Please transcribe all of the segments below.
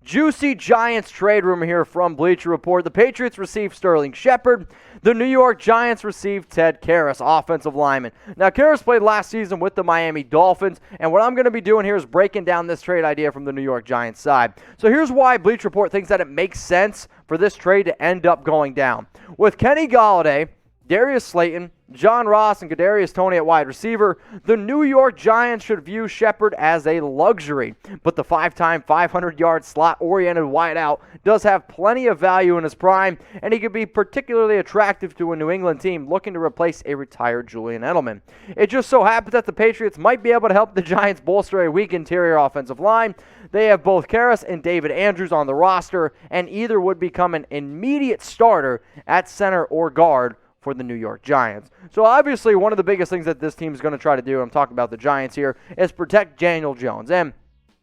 Juicy Giants trade rumor here from Bleacher Report. The Patriots received Sterling Shepard. The New York Giants received Ted Karras, offensive lineman. Now, Karras played last season with the Miami Dolphins, and what I'm going to be doing here is breaking down this trade idea from the New York Giants side. So here's why Bleacher Report thinks that it makes sense for this trade to end up going down. With Kenny Golladay, Darius Slayton, John Ross, and Kadarius Toney at wide receiver, the New York Giants should view Shepard as a luxury. But the 5-time 500-yard slot-oriented wideout does have plenty of value in his prime, and he could be particularly attractive to a New England team looking to replace a retired Julian Edelman. It just so happens that the Patriots might be able to help the Giants bolster a weak interior offensive line. They have both Karras and David Andrews on the roster, and either would become an immediate starter at center or guard for the New York Giants. So obviously one of the biggest things that this team is going to try to do, I'm talking about the Giants here, is protect Daniel Jones. And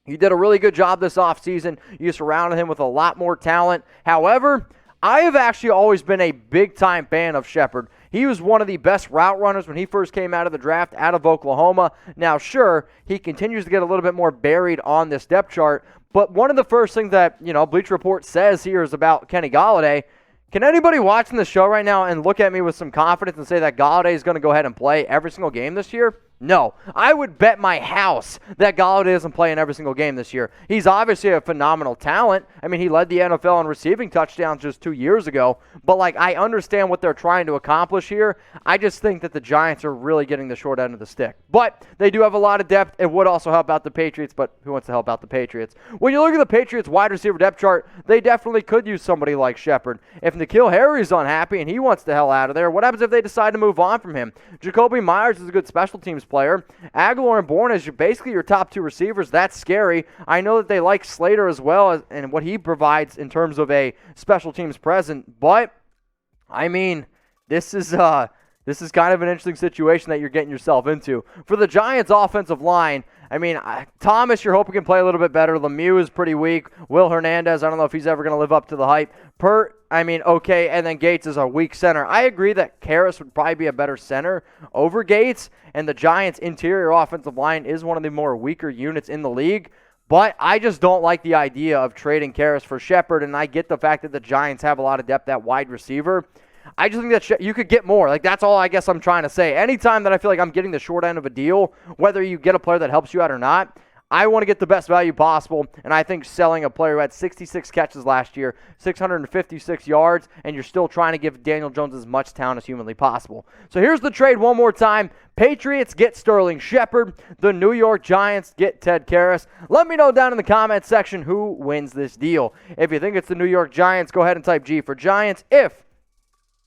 you did a really good job this offseason. You surrounded him with a lot more talent. However, I have actually always been a big-time fan of Shepard. He was one of the best route runners when he first came out of the draft out of Oklahoma. Now, sure, he continues to get a little bit more buried on this depth chart, but one of the first things that, Bleacher Report says here is about Kenny Golladay. Can anybody watching the show right now and look at me with some confidence and say that Golladay is going to go ahead and play every single game this year? No. I would bet my house that Golladay isn't playing every single game this year. He's obviously a phenomenal talent. I mean, he led the NFL in receiving touchdowns just 2 years ago. But, I understand what they're trying to accomplish here. I just think that the Giants are really getting the short end of the stick. But they do have a lot of depth. It would also help out the Patriots, but who wants to help out the Patriots? When you look at the Patriots wide receiver depth chart, they definitely could use somebody like Shepard. If N'Keal Harry's unhappy and he wants the hell out of there, what happens if they decide to move on from him? Jacoby Myers is a good special teams player. Aguilar and Bourne is basically your top two receivers. That's scary. I know that they like Slater as well and what he provides in terms of a special teams present, but I mean, this is kind of an interesting situation that you're getting yourself into. For the Giants offensive line, I mean, Thomas, you're hoping can play a little bit better. Lemieux is pretty weak. Will Hernandez, I don't know if he's ever going to live up to the hype. Okay, and then Gates is a weak center. I agree that Karras would probably be a better center over Gates, and the Giants' interior offensive line is one of the more weaker units in the league. But I just don't like the idea of trading Karras for Shepard, and I get the fact that the Giants have a lot of depth at wide receiver. I just think that you could get more. That's all I guess I'm trying to say. Anytime that I feel like I'm getting the short end of a deal, whether you get a player that helps you out or not, I want to get the best value possible, and I think selling a player who had 66 catches last year, 656 yards, and you're still trying to give Daniel Jones as much talent as humanly possible. So here's the trade one more time. Patriots get Sterling Shepard. The New York Giants get Ted Karras. Let me know down in the comments section who wins this deal. If you think it's the New York Giants, go ahead and type G for Giants. If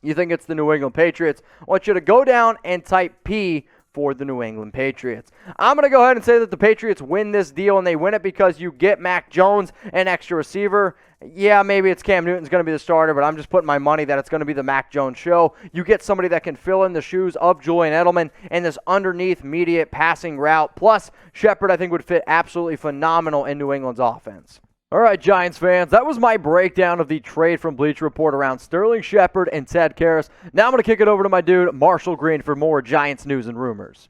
you think it's the New England Patriots, I want you to go down and type P for the New England Patriots. I'm going to go ahead and say that the Patriots win this deal, and they win it because you get Mac Jones, an extra receiver. Yeah, maybe it's Cam Newton's going to be the starter, but I'm just putting my money that it's going to be the Mac Jones show. You get somebody that can fill in the shoes of Julian Edelman and this underneath immediate passing route. Plus, Shepard, I think, would fit absolutely phenomenal in New England's offense. All right, Giants fans, that was my breakdown of the trade from Bleacher Report around Sterling Shepard and Ted Karras. Now I'm going to kick it over to my dude, Marshall Green, for more Giants news and rumors.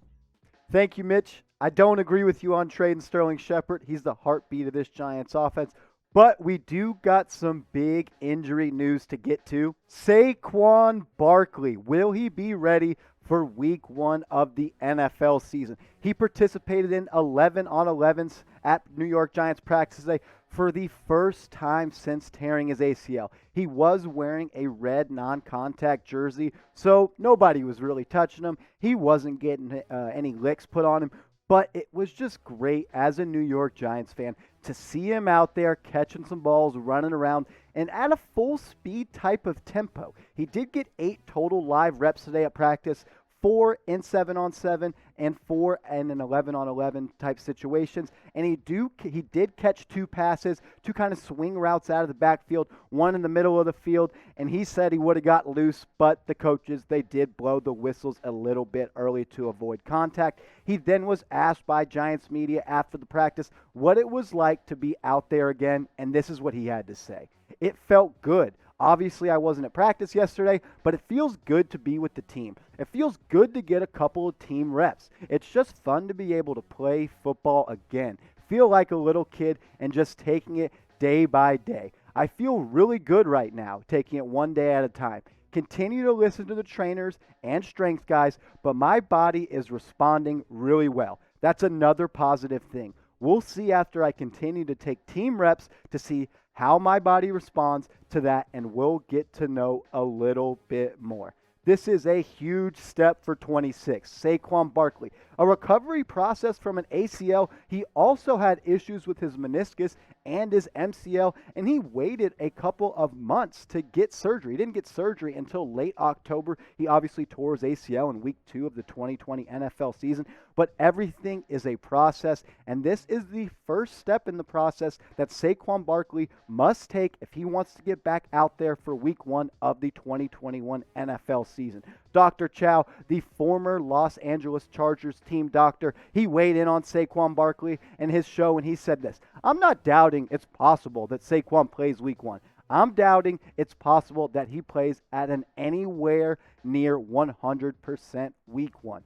Thank you, Mitch. I don't agree with you on trading Sterling Shepard. He's the heartbeat of this Giants offense. But we do got some big injury news to get to. Saquon Barkley, will he be ready for week 1 of the NFL season? He participated in 11 on 11s at New York Giants practice today for the first time since tearing his ACL. He was wearing a red non-contact jersey, so nobody was really touching him. He wasn't getting any licks put on him, but it was just great as a New York Giants fan to see him out there catching some balls, running around, and at a full speed type of tempo. He did get 8 total live reps today at practice, 4 in 7-on-7 and 4 in an 11-on-11 type situations. And he did catch 2 passes, 2 kind of swing routes out of the backfield, 1 in the middle of the field. And he said he would have got loose, but the coaches, they did blow the whistles a little bit early to avoid contact. He then was asked by Giants media after the practice what it was like to be out there again. And this is what he had to say. It felt good. Obviously, I wasn't at practice yesterday, but it feels good to be with the team. It feels good to get a couple of team reps. It's just fun to be able to play football again. Feel like a little kid and just taking it day by day. I feel really good right now, taking it one day at a time. Continue to listen to the trainers and strength guys, but my body is responding really well. That's another positive thing. We'll see after I continue to take team reps to see how my body responds to that, and we'll get to know a little bit more. This is a huge step for 26. Saquon Barkley, a recovery process from an ACL. He also had issues with his meniscus and his MCL, and he waited a couple of months to get surgery. He didn't get surgery until late October. He obviously tore his ACL in week 2 of the 2020 NFL season, but everything is a process, and this is the first step in the process that Saquon Barkley must take if he wants to get back out there for week 1 of the 2021 NFL season. Dr. Chow, the former Los Angeles Chargers team doctor, he weighed in on Saquon Barkley in his show, and he said this: "I'm not doubting it's possible that Saquon plays week 1. I'm doubting it's possible that he plays at an anywhere near 100% week 1.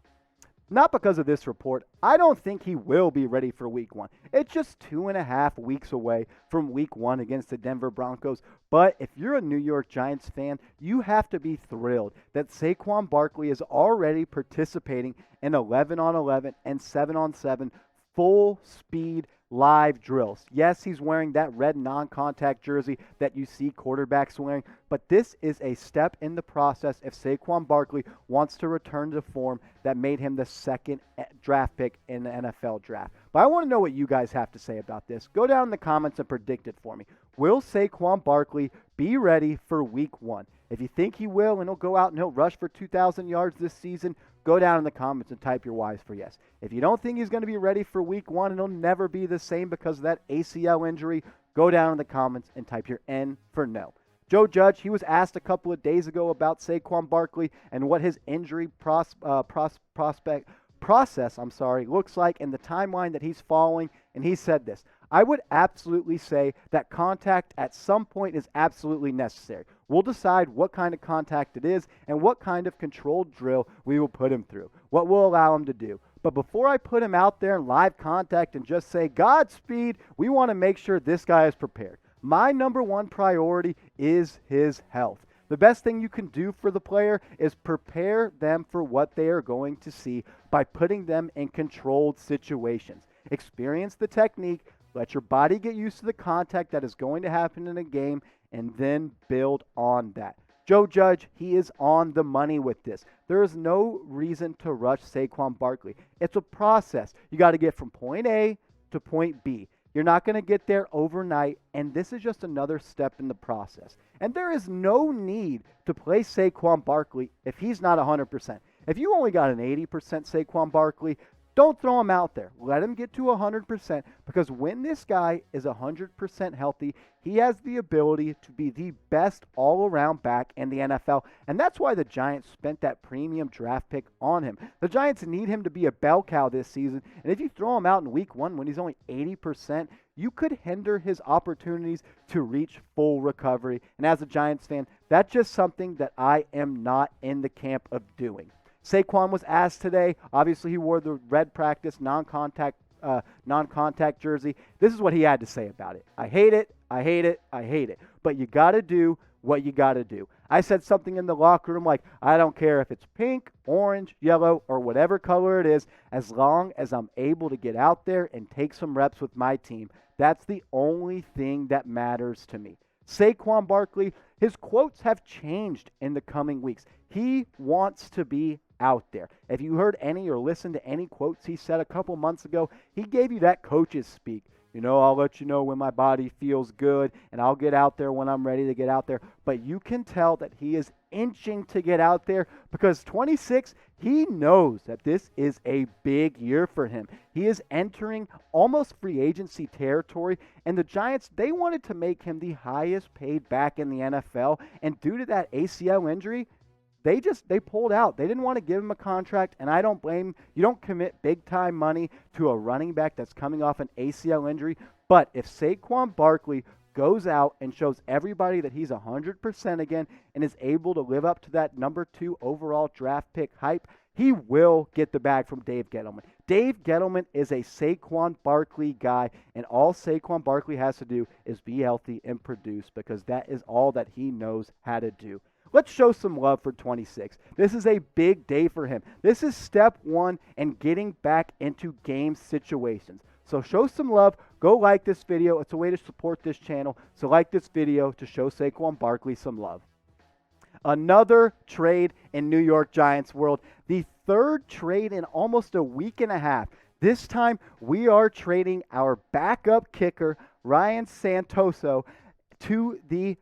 Not because of this report. I don't think he will be ready for week 1. It's just 2.5 weeks away from week 1 against the Denver Broncos. But if you're a New York Giants fan, you have to be thrilled that Saquon Barkley is already participating in 11-on-11 and 7-on-7 full speed live drills. Yes, he's wearing that red non-contact jersey that you see quarterbacks wearing, but this is a step in the process if Saquon Barkley wants to return to form that made him the second draft pick in the NFL draft. But I want to know what you guys have to say about this. Go down in the comments and predict it for me. Will Saquon Barkley be ready for week 1? If you think he will and he'll go out and he'll rush for 2,000 yards this season, go down in the comments and type your Y's for yes. If you don't think he's going to be ready for week 1 and he'll never be the same because of that ACL injury, go down in the comments and type your N for no. Joe Judge, he was asked a couple of days ago about Saquon Barkley and what his injury process looks like and the timeline that he's following, and he said this: "I would absolutely say that contact at some point is absolutely necessary. We'll decide what kind of contact it is and what kind of controlled drill we will put him through, what will allow him to do. But before I put him out there in live contact and just say Godspeed, we want to make sure this guy is prepared. My number one priority is his health. The best thing you can do for the player is prepare them for what they are going to see by putting them in controlled situations. Experience the technique, let your body get used to the contact that is going to happen in a game, and then build on that." Joe Judge, he is on the money with this. There is no reason to rush Saquon Barkley. It's a process. You got to get from point A to point B. You're not going to get there overnight, and this is just another step in the process. And there is no need to play Saquon Barkley if he's not 100%. If you only got an 80% Saquon Barkley, don't throw him out there. Let him get to 100%, because when this guy is 100% healthy, he has the ability to be the best all-around back in the NFL, and that's why the Giants spent that premium draft pick on him. The Giants need him to be a bell cow this season, and if you throw him out in week 1 when he's only 80%, you could hinder his opportunities to reach full recovery. And as a Giants fan, that's just something that I am not in the camp of doing. Saquon was asked today. Obviously, he wore the red practice non-contact jersey. This is what he had to say about it: "I hate it. I hate it. I hate it. But you got to do what you got to do." I said something in the locker room like, "I don't care if it's pink, orange, yellow, or whatever color it is, as long as I'm able to get out there and take some reps with my team. That's the only thing that matters to me." Saquon Barkley, his quotes have changed in the coming weeks. He wants to be out there. If you heard any or listened to any quotes he said a couple months ago, he gave you that coach's speak. I'll let you know when my body feels good, and I'll get out there when I'm ready to get out there. But you can tell that he is inching to get out there, because 26, he knows that this is a big year for him. He is entering almost free agency territory, and the Giants, they wanted to make him the highest paid back in the NFL, and due to that ACL injury, they pulled out. They didn't want to give him a contract, and I don't blame him. You don't commit big-time money to a running back that's coming off an ACL injury. But if Saquon Barkley goes out and shows everybody that he's 100% again and is able to live up to that number 2 overall draft pick hype, he will get the bag from Dave Gettleman. Dave Gettleman is a Saquon Barkley guy, and all Saquon Barkley has to do is be healthy and produce, because that is all that he knows how to do. Let's show some love for 26. This is a big day for him. This is step one in getting back into game situations. So show some love. Go like this video. It's a way to support this channel. So like this video to show Saquon Barkley some love. Another trade in New York Giants world. The third trade in almost a week and a half. This time we are trading our backup kicker, Ryan Santoso, to the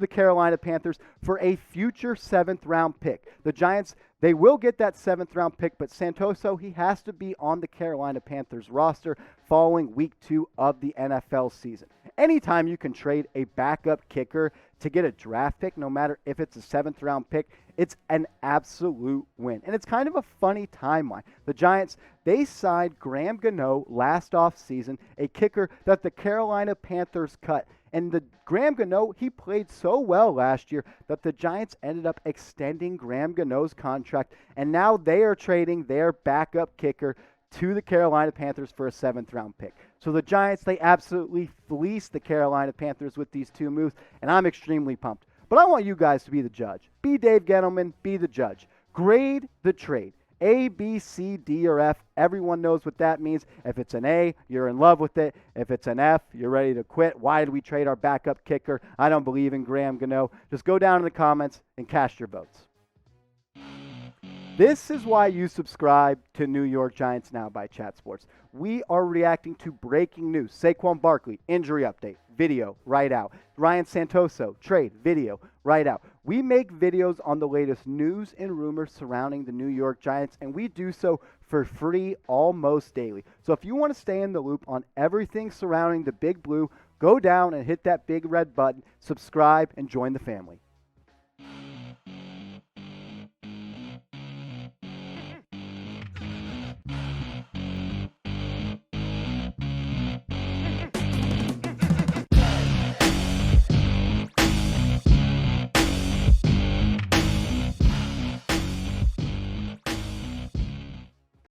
Carolina Panthers for a future 7th round pick. The Giants, they will get that 7th round pick, but Santoso, he has to be on the Carolina Panthers roster following week 2 of the NFL season. Anytime you can trade a backup kicker to get a draft pick, no matter if it's a 7th round pick, it's an absolute win. And it's kind of a funny timeline. The Giants, they signed Graham Gano last offseason, a kicker that the Carolina Panthers cut. And the Graham Gano, he played so well last year that the Giants ended up extending Graham Gano's contract, and now they are trading their backup kicker to the Carolina Panthers for a 7th round pick. So the Giants, they absolutely fleeced the Carolina Panthers with these two moves, and I'm extremely pumped. But I want you guys to be the judge. Be Dave Gettleman, be the judge. Grade the trade. A, B, C, D, or F. Everyone knows what that means. If it's an A, you're in love with it. If it's an F, you're ready to quit. Why did we trade our backup kicker? I don't believe in Graham Gano. Just go down in the comments and cast your votes. This is why you subscribe to New York Giants Now by Chat Sports. We are reacting to breaking news. Saquon Barkley, injury update, video, right out. Ryan Santoso, trade, video, right out. We make videos on the latest news and rumors surrounding the New York Giants, and we do so for free almost daily. So if you want to stay in the loop on everything surrounding the Big Blue, go down and hit that big red button, subscribe, and join the family.